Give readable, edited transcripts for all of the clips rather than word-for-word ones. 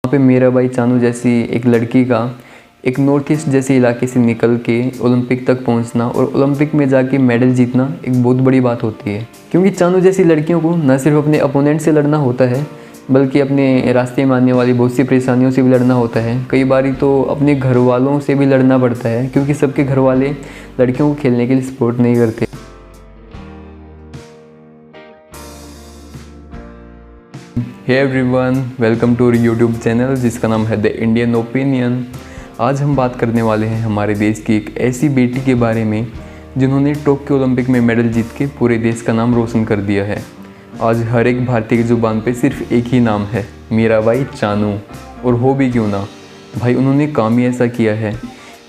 वहाँ पे मीराबाई चानू जैसी एक लड़की का एक नॉर्थ ईस्ट जैसे इलाके से निकल के ओलंपिक तक पहुँचना और ओलंपिक में जाके मेडल जीतना एक बहुत बड़ी बात होती है, क्योंकि चानू जैसी लड़कियों को न सिर्फ अपने अपोनेंट से लड़ना होता है बल्कि अपने रास्ते में आने वाली बहुत सी परेशानियों से भी लड़ना होता है। कई बारी तो अपने घर वालों से भी लड़ना पड़ता है, क्योंकि सबके घर वाले लड़कियों को खेलने के लिए सपोर्ट नहीं करते। Hey everyone, welcome to YouTube channel जिसका नाम है द इंडियन ओपिनियन। आज हम बात करने वाले हैं हमारे देश की एक ऐसी बेटी के बारे में जिन्होंने टोक्यो ओलंपिक में मेडल जीत के पूरे देश का नाम रोशन कर दिया है। आज हर एक भारतीय की ज़ुबान पे सिर्फ एक ही नाम है, मीराबाई चानू। और हो भी क्यों ना भाई, उन्होंने काम ही ऐसा किया है।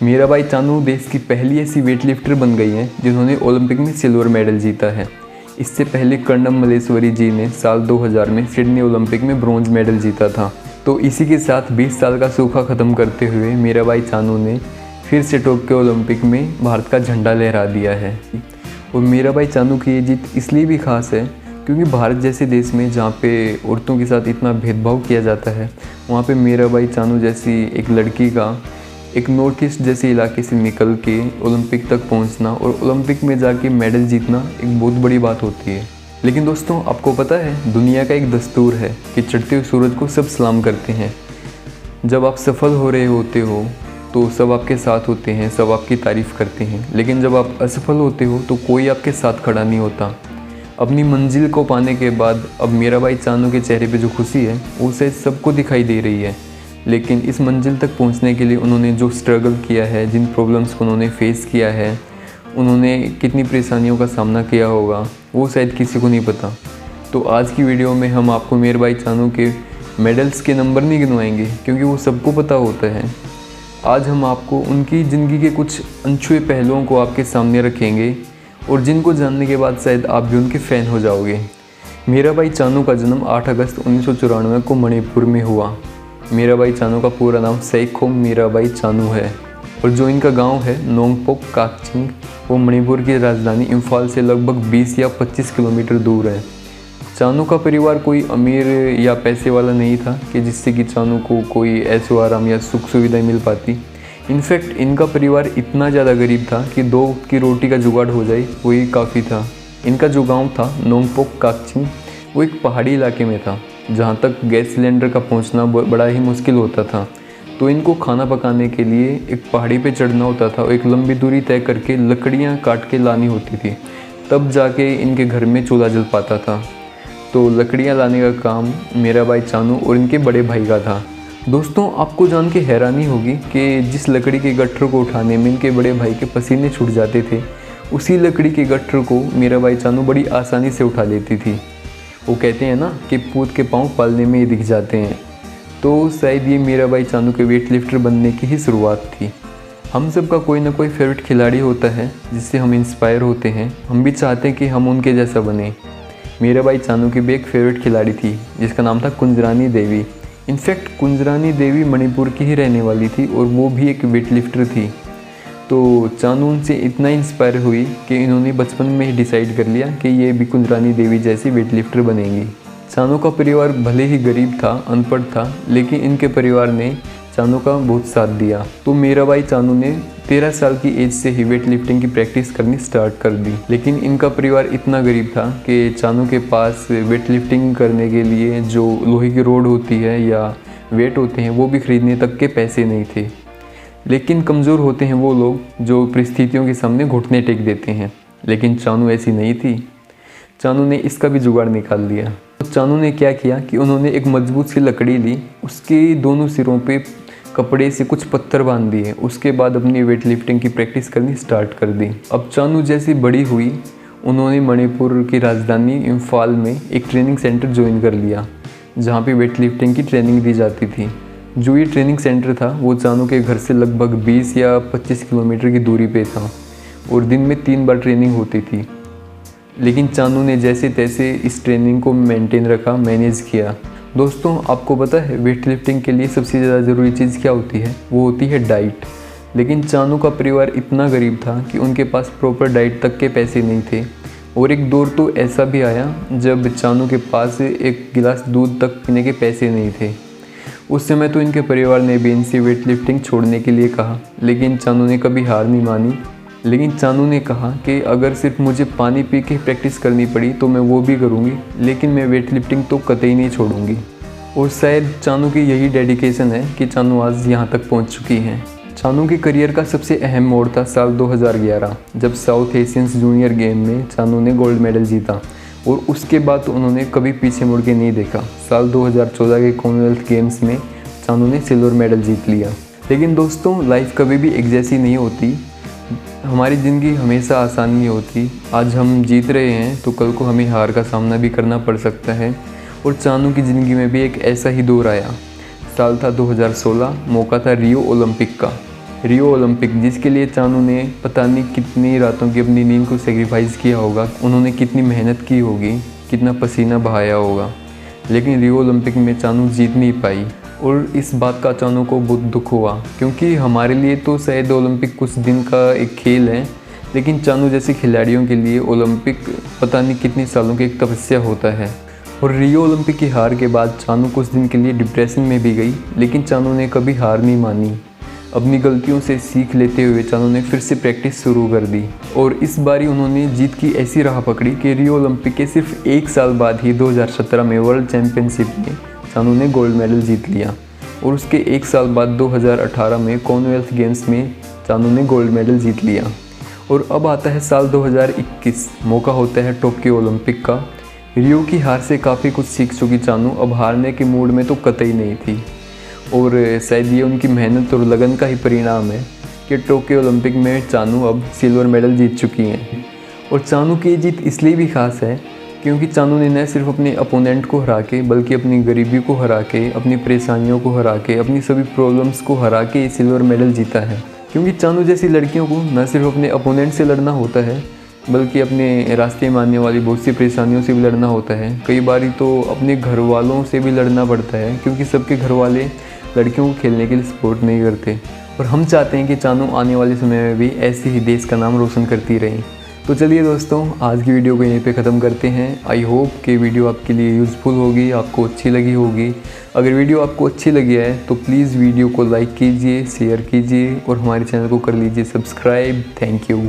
मीराबाई चानू देश की पहली ऐसी वेट लिफ्टर बन गई हैं जिन्होंने ओलंपिक में सिल्वर मेडल जीता है। इससे पहले कर्णम मल्लेश्वरी जी ने साल 2000 में सिडनी ओलंपिक में ब्रॉन्ज मेडल जीता था। तो इसी के साथ 20 साल का सूखा ख़त्म करते हुए मीराबाई चानू ने फिर से टोक्यो ओलंपिक में भारत का झंडा लहरा दिया है। और मीराबाई चानू की ये जीत इसलिए भी खास है क्योंकि भारत जैसे देश में जहाँ पे औरतों के साथ इतना भेदभाव किया जाता है, वहाँ पे मीराबाई चानू जैसी एक लड़की का एक नॉर्थ ईस्ट जैसे इलाके से निकल के ओलंपिक तक पहुँचना और ओलंपिक में जाके मेडल जीतना एक बहुत बड़ी बात होती है। लेकिन दोस्तों, आपको पता है दुनिया का एक दस्तूर है कि चढ़ते हुए सूरज को सब सलाम करते हैं। जब आप सफल हो रहे होते हो तो सब आपके साथ होते हैं, सब आपकी तारीफ़ करते हैं। लेकिन जब आप असफल होते हो तो कोई आपके साथ खड़ा नहीं होता। अपनी मंजिल को पाने के बाद अब मीराबाई चानू के चेहरे पे जो खुशी है वो शायद सबको दिखाई दे रही है। लेकिन इस मंजिल तक पहुंचने के लिए उन्होंने जो स्ट्रगल किया है, जिन प्रॉब्लम्स को उन्होंने फेस किया है, उन्होंने कितनी परेशानियों का सामना किया होगा, वो शायद किसी को नहीं पता। तो आज की वीडियो में हम आपको मीराबाई चानू के मेडल्स के नंबर नहीं गिनवाएंगे क्योंकि वो सबको पता होता है। आज हम आपको उनकी ज़िंदगी के कुछ अनछुए पहलुओं को आपके सामने रखेंगे और जिनको जानने के बाद शायद आप भी उनके फ़ैन हो जाओगे। मीराबाई चानू का जन्म 8 अगस्त 1994 को मणिपुर में हुआ। मीराबाई चानू का पूरा नाम सैखोम मीराबाई चानू है और जो इनका गांव है नोंगपोक काकचिंग, वो मणिपुर की राजधानी इम्फाल से लगभग 20 या 25 किलोमीटर दूर है। चानू का परिवार कोई अमीर या पैसे वाला नहीं था कि जिससे कि चानू को कोई ऐशो आराम या सुख सुविधाएं मिल पाती। इनफैक्ट इनका परिवार इतना ज़्यादा गरीब था कि 2 वक्त की रोटी का जुगाड़ हो जाए वही काफ़ी था। इनका जो गांव था नोंगपोक काकचिंग, वो एक पहाड़ी इलाके में था जहां तक गैस सिलेंडर का पहुंचना बड़ा ही मुश्किल होता था। तो इनको खाना पकाने के लिए एक पहाड़ी पे चढ़ना होता था और एक लंबी दूरी तय करके लकड़ियां काट के लानी होती थी, तब जाके इनके घर में चूल्हा जल पाता था। तो लकड़ियाँ लाने का काम मीराबाई चानू और इनके बड़े भाई का था। दोस्तों, आपको जान के हैरानी होगी कि जिस लकड़ी के गट्ठर को उठाने में इनके बड़े भाई के पसीने छूट जाते थे, उसी लकड़ी के गट्ठर को मीराबाई चानू बड़ी आसानी से उठा लेती थी। वो कहते हैं ना कि पूत के पाँव पालने में ही दिख जाते हैं। तो शायद ये मीराबाई चानू के वेट लिफ्टर बनने की ही शुरुआत थी। हम सब का कोई ना कोई फेवरेट खिलाड़ी होता है जिससे हम इंस्पायर होते हैं, हम भी चाहते हैं कि हम उनके जैसा बने। मीराबाई चानू की भी एक फेवरेट खिलाड़ी थी जिसका नाम था कुंजरानी देवी। इनफैक्ट कुंजरानी देवी मणिपुर की ही रहने वाली थी और वो भी एक वेट लिफ्टर थी। तो चानू उनसे इतना इंस्पायर हुई कि इन्होंने बचपन में ही डिसाइड कर लिया कि ये भी कुंजरानी देवी जैसी वेट लिफ्टर बनेंगी। चानू का परिवार भले ही गरीब था, अनपढ़ था, लेकिन इनके परिवार ने चानू का बहुत साथ दिया। तो मीराबाई चानू ने 13 साल की एज से ही वेट लिफ्टिंग की प्रैक्टिस करनी स्टार्ट कर दी। लेकिन इनका परिवार इतना गरीब था कि चानू के पास वेट लिफ्टिंग करने के लिए जो लोहे की रोड होती है या वेट होते हैं वो भी खरीदने तक के पैसे नहीं थे। लेकिन कमज़ोर होते हैं वो लोग जो परिस्थितियों के सामने घुटने टेक देते हैं, लेकिन चानू ऐसी नहीं थी। चानू ने इसका भी जुगाड़ निकाल दिया। तो चानू ने क्या किया कि उन्होंने एक मजबूत सी लकड़ी ली, उसके दोनों सिरों पे कपड़े से कुछ पत्थर बांध दिए। उसके बाद अपनी वेट लिफ्टिंग की प्रैक्टिस करनी स्टार्ट कर दी। अब चानू जैसी बड़ी हुई, उन्होंने मणिपुर की राजधानी इम्फाल में एक ट्रेनिंग सेंटर ज्वाइन कर लिया जहाँ पे वेट लिफ्टिंग की ट्रेनिंग दी जाती थी। जो ये ट्रेनिंग सेंटर था वो चानू के घर से लगभग 20 या 25 किलोमीटर की दूरी पे था और दिन में 3 बार ट्रेनिंग होती थी। लेकिन चानू ने जैसे तैसे इस ट्रेनिंग को मेंटेन रखा, मैनेज किया। दोस्तों, आपको पता है वेट लिफ्टिंग के लिए सबसे ज़्यादा ज़रूरी चीज़ क्या होती है? वो होती है डाइट। लेकिन चानू का परिवार इतना गरीब था कि उनके पास प्रॉपर डाइट तक के पैसे नहीं थे। और एक दौर तो ऐसा भी आया जब चानू के पास एक गिलास दूध तक पीने के पैसे नहीं थे। उस समय तो इनके परिवार ने भी इनसे वेट लिफ्टिंग छोड़ने के लिए कहा, लेकिन चानू ने कभी हार नहीं मानी। लेकिन चानू ने कहा कि अगर सिर्फ मुझे पानी पी के प्रैक्टिस करनी पड़ी तो मैं वो भी करूँगी, लेकिन मैं वेट लिफ्टिंग तो कतई नहीं छोड़ूंगी। और शायद चानू की यही डेडिकेशन है कि चानू आज यहाँ तक पहुँच चुकी हैं। चानू के करियर का सबसे अहम मोड़ था साल 2011, जब साउथ एशियंस जूनियर गेम में चानू ने गोल्ड मेडल जीता और उसके बाद तो उन्होंने कभी पीछे मुड़ के नहीं देखा। साल 2014 के कॉमनवेल्थ गेम्स में चानू ने सिल्वर मेडल जीत लिया। लेकिन दोस्तों, लाइफ कभी भी एक जैसी नहीं होती। हमारी ज़िंदगी हमेशा आसान नहीं होती। आज हम जीत रहे हैं तो कल को हमें हार का सामना भी करना पड़ सकता है। और चानू की ज़िंदगी में भी एक ऐसा ही दौर आया। साल था 2016, मौका था रियो ओलंपिक का। रियो ओलंपिक जिसके लिए चानू ने पता नहीं कितनी रातों की अपनी नींद को सेक्रीफाइस किया होगा, उन्होंने कितनी मेहनत की होगी, कितना पसीना बहाया होगा। लेकिन रियो ओलंपिक में चानू जीत नहीं पाई और इस बात का चानू को बहुत दुख हुआ, क्योंकि हमारे लिए तो शायद ओलंपिक कुछ दिन का एक खेल है, लेकिन चानू जैसे खिलाड़ियों के लिए ओलंपिक पता नहीं कितने सालों की एक तपस्या होता है। और रियो ओलंपिक की हार के बाद चानू कुछ दिन के लिए डिप्रेशन में भी गई, लेकिन चानू ने कभी हार नहीं मानी। अपनी गलतियों से सीख लेते हुए चानू ने फिर से प्रैक्टिस शुरू कर दी और इस बारी उन्होंने जीत की ऐसी राह पकड़ी कि रियो ओलंपिक के सिर्फ एक साल बाद ही 2017 में वर्ल्ड चैम्पियनशिप में चानू ने गोल्ड मेडल जीत लिया। और उसके एक साल बाद 2018 में कॉमनवेल्थ गेम्स में चानू ने गोल्ड मेडल जीत लिया। और अब आता है साल 2021, मौका होता है टोक्यो ओलंपिक का। रियो की हार से काफ़ी कुछ सीख चुकी चानू अब हारने के मूड में तो कतई नहीं थी। और शायद ये उनकी मेहनत और लगन का ही परिणाम है कि टोक्यो ओलंपिक में चानू अब सिल्वर मेडल जीत चुकी हैं। और चानू की ये जीत इसलिए भी खास है क्योंकि चानू ने न सिर्फ अपने अपोनेंट को हरा के, बल्कि अपनी गरीबी को हरा के, अपनी परेशानियों को हरा के, अपनी सभी प्रॉब्लम्स को हरा के ये सिल्वर मेडल जीता है। क्योंकि चानू जैसी लड़कियों को न सिर्फ अपने अपोनेंट से लड़ना होता है, बल्कि अपने रास्ते में आने वाली बहुत सी परेशानियों से भी लड़ना होता है। कई बारी तो अपने घर वालों से भी लड़ना पड़ता है, क्योंकि सबके घर वाले लड़कियों को खेलने के लिए सपोर्ट नहीं करते। और हम चाहते हैं कि चानू आने वाले समय में भी ऐसे ही देश का नाम रोशन करती रहें। तो चलिए दोस्तों, आज की वीडियो को यहीं पे ख़त्म करते हैं। आई होप कि वीडियो आपके लिए यूज़फुल होगी, आपको अच्छी लगी होगी। अगर वीडियो आपको अच्छी लगी है तो प्लीज़ वीडियो को लाइक कीजिए, शेयर कीजिए और हमारे चैनल को कर लीजिए सब्सक्राइब। Thank you.